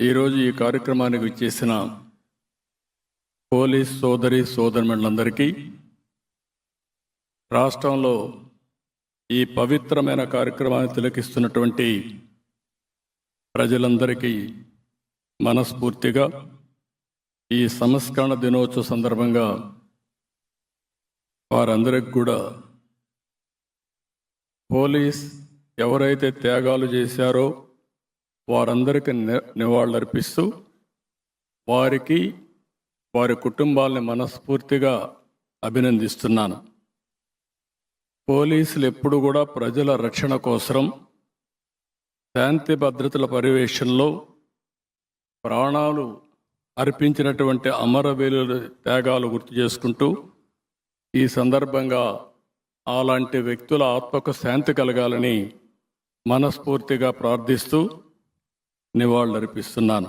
ఈరోజు ఈ కార్యక్రమానికి విచ్చేసిన పోలీస్ సోదరిమణులందరికీ, రాష్ట్రంలో ఈ పవిత్రమైన కార్యక్రమాన్ని తిలకిస్తున్నటువంటి ప్రజలందరికీ మనస్ఫూర్తిగా ఈ సంస్కరణ దినోత్సవ సందర్భంగా వారందరికి కూడా పోలీస్ ఎవరైతే త్యాగాలు చేశారో వారందరికీ నివాళులర్పిస్తూ వారికి వారి కుటుంబాలని మనస్ఫూర్తిగా అభినందిస్తున్నాను. పోలీసులు ఎప్పుడు కూడా ప్రజల రక్షణ కోసం శాంతి భద్రతల పర్యవేక్షణలో ప్రాణాలు అర్పించినటువంటి అమరవీరుల త్యాగాలు గుర్తు చేసుకుంటూ ఈ సందర్భంగా అలాంటి వ్యక్తుల ఆత్మకు శాంతి కలగాలని మనస్ఫూర్తిగా ప్రార్థిస్తూ నివాళులర్పిస్తున్నాను.